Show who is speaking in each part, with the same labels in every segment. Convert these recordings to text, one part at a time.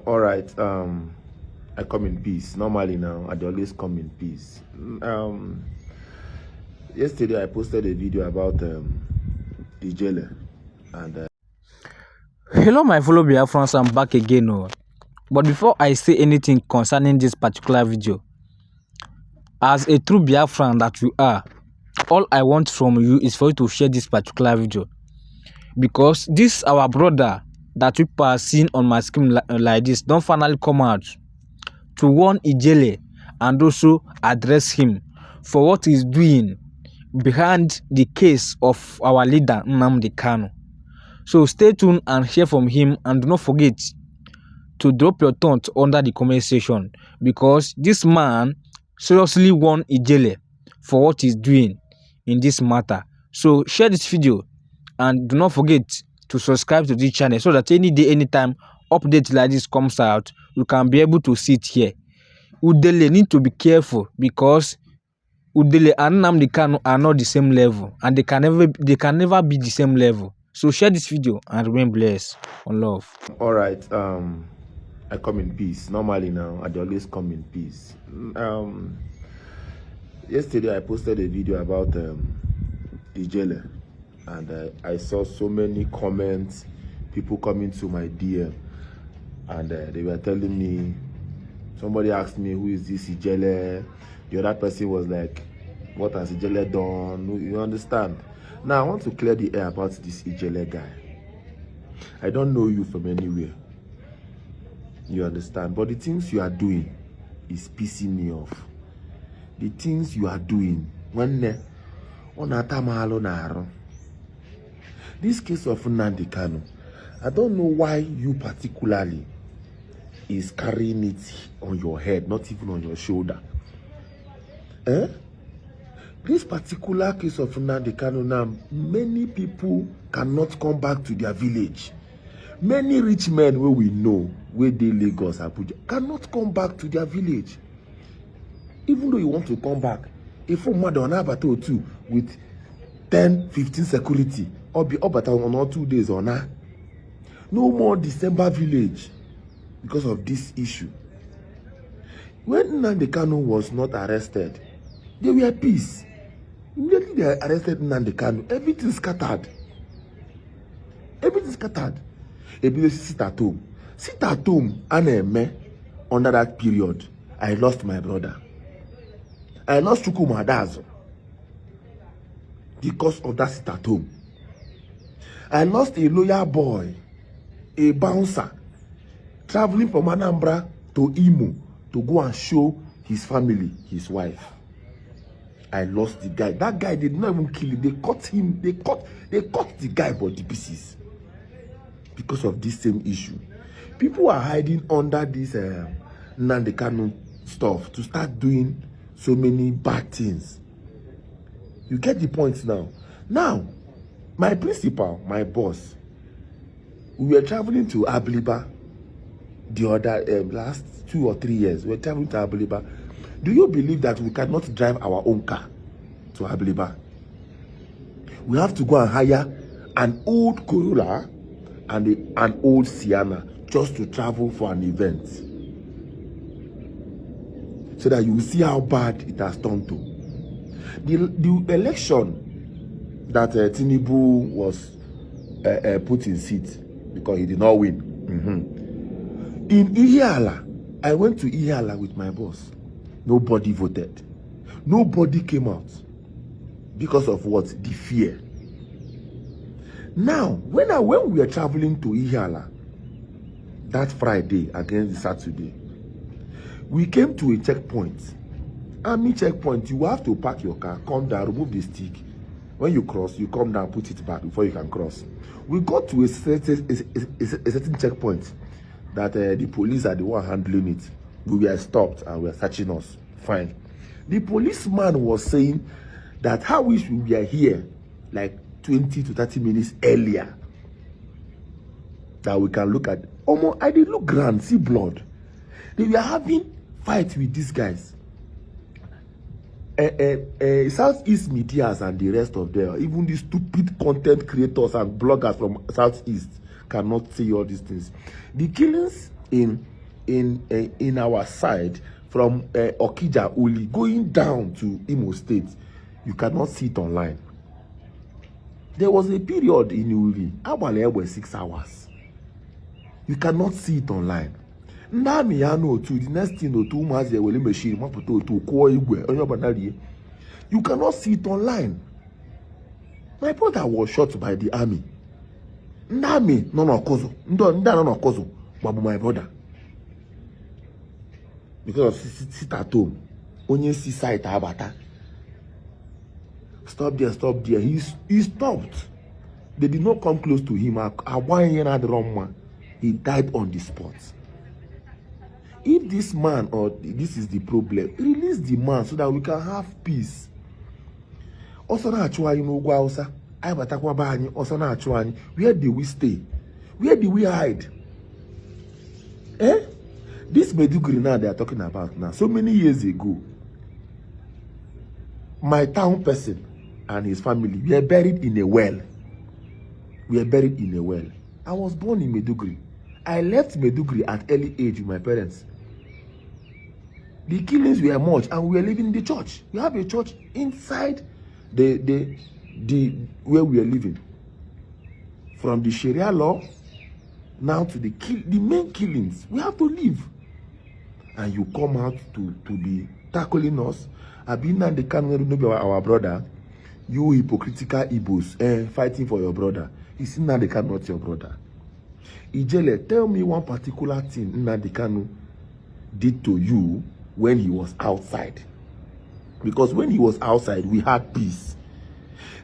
Speaker 1: All right. I come in peace. Normally now, I always come in peace. Yesterday I posted a video about Udele, and
Speaker 2: Hello my fellow Biafrans, I'm back again. But before I say anything concerning this particular video, as a true Biafran that you are, all I want from you is for you to share this particular video, because this our brother that you are seeing on my screen like this don't finally come out to warn Udele and also address him for what he's doing behind the case of our leader Nnamdi Kanu. So stay tuned and hear from him, and do not forget to drop your thoughts under the comment section, because this man seriously warned Udele for what he's doing in this matter. So share this video and do not forget to subscribe to this channel so that any day, anytime update like this comes out, you can be able to see it here. Udele need to be careful, because Udele and Nnamdi Kanu are not the same level, and they can never be the same level. So share this video and remain blessed. On love.
Speaker 1: all right. I come in peace. Normally now, I always come in peace. Yesterday I posted a video about Udele, and I saw so many comments, people coming to my DM, and they were telling me, somebody asked me, who is this Udele? The other person was like, what has Udele done? You understand? Now I want to clear the air about this Udele guy. I don't know you from anywhere. You understand? But the things you are doing is pissing me off. The things you are doing, this case of Nnamdi Kanu, I don't know why you particularly is carrying it on your head, not even on your shoulder. This particular case of Nnamdi Kanu now, many people cannot come back to their village. Many rich men where we know, where they Lagos, Abuja, cannot come back to their village. Even though you want to come back, if from Madonna Bato too with 10, 15 security, or be up at 1 or 2 days or not. No more December village because of this issue. When Nnamdi Kanu was not arrested, they were at peace. Immediately they arrested Nnamdi Kanu, everything scattered. Everything scattered. Everybody sit at home. Sit at home and under that period, I lost my brother. I lost Chukwumadazo because of that sit at home. I lost a loyal boy, a bouncer, traveling from Anambra to Imo to go and show his family, his wife. I lost the guy. That guy did not even kill him. They caught him. They caught the guy body pieces because of this same issue. People are hiding under this Nnamdi Kanu stuff to start doing so many bad things. You get the point now. Now, my principal, my boss, we were traveling to Abliba the other last 2 or 3 years. We were traveling to Abliba. Do you believe that we cannot drive our own car to Abliba? We have to go and hire an old Corolla and an old Sienna just to travel for an event, so that you will see how bad it has turned to. The election that Tinubu was put in seat because he did not win. In Ihiala, I went to Ihiala with my boss. Nobody voted. Nobody came out because of what? The fear. Now, when we were traveling to Ihiala that Friday against the Saturday, we came to a checkpoint. Army checkpoint, you have to park your car, come down, remove the stick. When you cross, you come down, put it back before you can cross. We got to a certain checkpoint that the police are the one handling it. We were stopped and were searching us. Fine. The policeman was saying that how we should be here like 20 to 30 minutes earlier, that we can look at. I did look grand, see blood. They were having fight with these guys. Southeast medias and the rest of them, even the stupid content creators and bloggers from Southeast cannot say all these things. The killings in in our side from Okija Uli going down to Imo State, you cannot see it online. There was a period in Uli, Abale were 6 hours. You cannot see it online. Nami ano to the next thing or 2 months they will machine to call you cannot see it online. My brother was shot by the army. Nami no kozo. No kozo. Babu my brother. Because of sit at home. Only see site abata. Stop there. He stopped. They did not come close to him. A 1 year at the wrong man. He died on the spot. If this man, or this is the problem, release the man so that we can have peace. Also na achwa ino gwa Hausa, ai batakwa ba anyi, also na achwa anyi, where do we stay? Where do we hide? This Meduguri now they are talking about now, so many years ago, my town person and his family were buried in a well. I was born in Meduguri. I left Meduguri at early age with my parents. The killings were much, and we were living in the church. We have a church inside the where we are living. From the Sharia law now to the main killings, we have to live. And you come out to be tackling us. Abina and the Kanu our brother. You hypocritical Igbos fighting for your brother. Is Nnamdi Kanu not your brother? Ijele, tell me one particular thing Nnamdi Kanu did to you when he was outside. Because when he was outside, we had peace.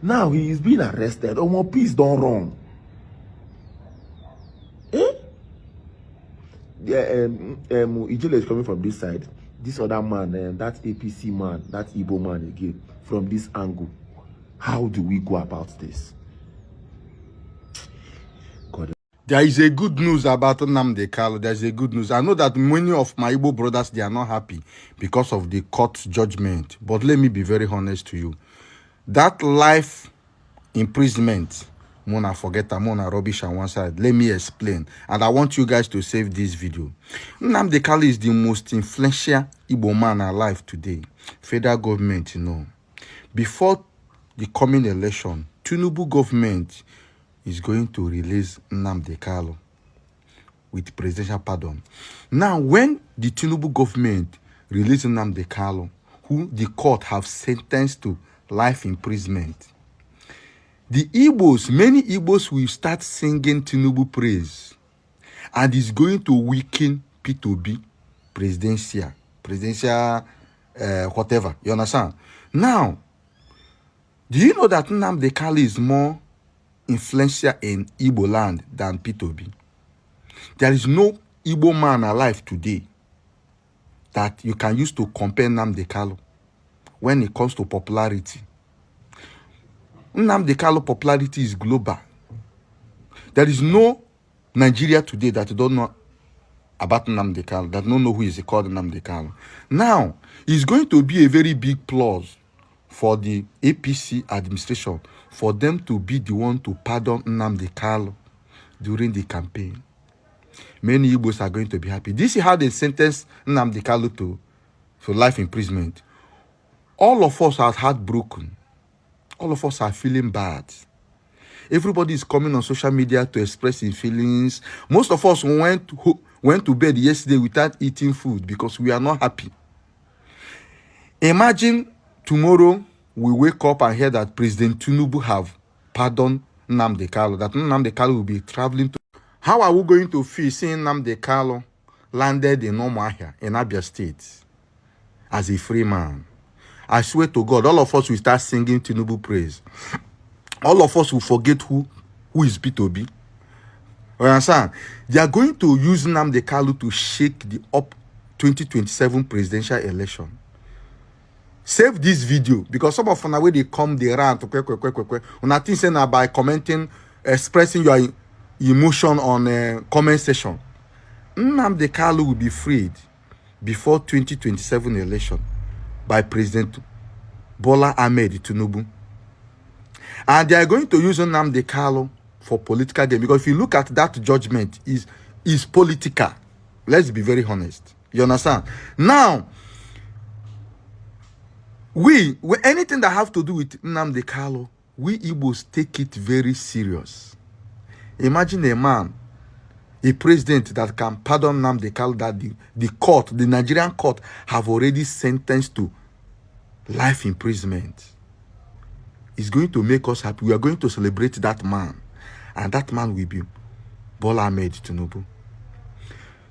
Speaker 1: Now he is being arrested. Oh, more peace don't run. Ijele is coming from this side. This other man, that APC man, that Igbo man again, from this angle. How do we go about this? God.
Speaker 3: There is a good news about Nnamdi Kanu. There's a good news. I know that many of my Igbo brothers, they are not happy because of the court judgment. But let me be very honest to you. That life imprisonment, Mona forget, Mona rubbish on one side. Let me explain. And I want you guys to save this video. Nnamdi Kanu is the most influential Igbo man alive today. Federal government, you know. Before the coming election, Tinubu government is going to release Nnamdi Kanu with presidential pardon. Now, when the Tinubu government releases Nnamdi Kanu, who the court have sentenced to life imprisonment, the Igbos, many Igbos will start singing Tinubu praise, and it's going to weaken P2B presidential, whatever. You understand? Now, do you know that Nnamdi Kanu is more influential in Igbo land than P2B? There is no Igbo man alive today that you can use to compare Nnamdi Kanu when it comes to popularity. Nnamdi Kanu popularity is global. There is no Nigeria today that don't know about Nnamdi Kanu, that don't know who is called Nnamdi Kanu. Now, it's going to be a very big plus for the APC administration, for them to be the one to pardon Nnamdi Kanu during the campaign. Many Igbos are going to be happy. This is how they sentenced Nnamdi Kanu to life imprisonment. All of us are heartbroken. All of us are feeling bad. Everybody is coming on social media to express his feelings. Most of us went to bed yesterday without eating food because we are not happy. Imagine tomorrow we wake up and hear that President Tinubu have pardoned Nnamdi Kanu, that Nnamdi Kanu will be traveling to. How are we going to feel seeing Nnamdi Kanu landed in Umuahia, in Abia State, as a free man? I swear to God, all of us will start singing Tinubu praise. All of us will forget who is P2B. You understand? They are going to use Nnamdi Kanu to shake the up 2027 presidential election. Save this video, because some of the way they come, they rant. When I think say by commenting, expressing your emotion on comment section, Nnamdi Kanu will be freed before 2027 election by President Bola Ahmed Tinubu. And they are going to use Nnamdi Kanu for political gain, because if you look at that judgment, is political. Let's be very honest. You understand? Now, anything that have to do with Nnamdi Kanu, we Igbos take it very serious. Imagine a man, a president that can pardon Nnamdi Kanu, that the Nigerian court have already sentenced to life imprisonment. It's going to make us happy. We are going to celebrate that man. And that man will be Bola Ahmed Tinubu.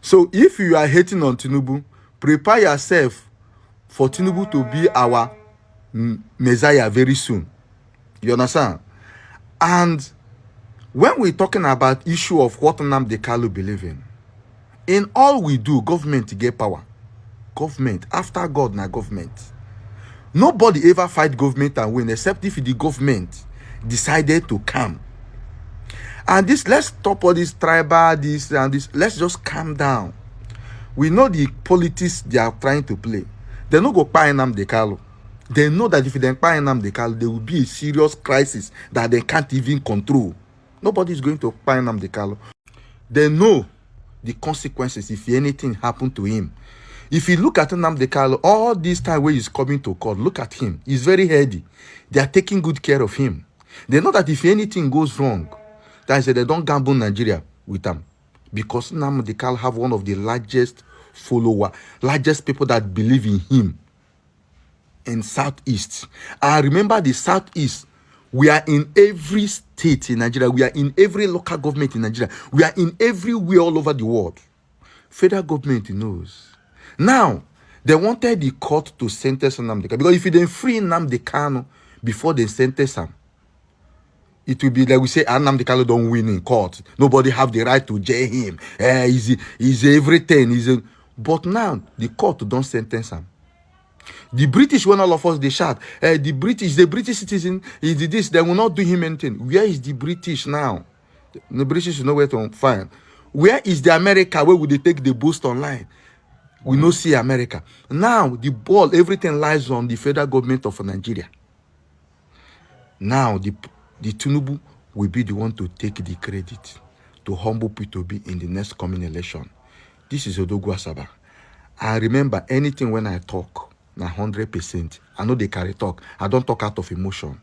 Speaker 3: So if you are hating on Tinubu, prepare yourself for Tinubu to be our Messiah very soon. You understand? And when we're talking about issue of what Nnamdi Kanu believe in all we do, government get power. Government, after God, na government. Nobody ever fight government and win, except if the government decided to come. And this, let's stop all this tribal, this and this. Let's just calm down. We know the politics they are trying to play. They no go buy Nnamdi Kanu. They know that if they buy Nnamdi Kanu, there will be a serious crisis that they can't even control. Nobody is going to buy Nnamdi Kanu. They know the consequences if anything happened to him. If you look at Nnamdi Kanu, all this time where he's coming to court, look at him. He's very healthy. They are taking good care of him. They know that if anything goes wrong, that is, they don't gamble Nigeria with them. Because Nnamdi Kanu have one of the largest largest people that believe in him in Southeast. And remember, the Southeast, we are in every state in Nigeria. We are in every local government in Nigeria. We are in everywhere all over the world. Federal government knows. Now, they wanted the court to sentence Nnamdi Kanu. Because if you didn't free Nnamdi Kanu before they sentence him, it will be like we say, Nnamdi Kanu don't win in court. Nobody have the right to jail him. He's everything. But now, the court don't sentence him. The British, when all of us, they shout, the British citizen, he did this, they will not do him anything. Where is the British now? The British is nowhere to find. Where is the America? Where would they take the boost online? We no see America. Now, the ball, everything lies on the federal government of Nigeria. Now, the Tinubu will be the one to take the credit to humble P2B in the next coming election. This is Odogwu Asaba. I remember anything when I talk, na 100%. I know they carry talk. I don't talk out of emotion.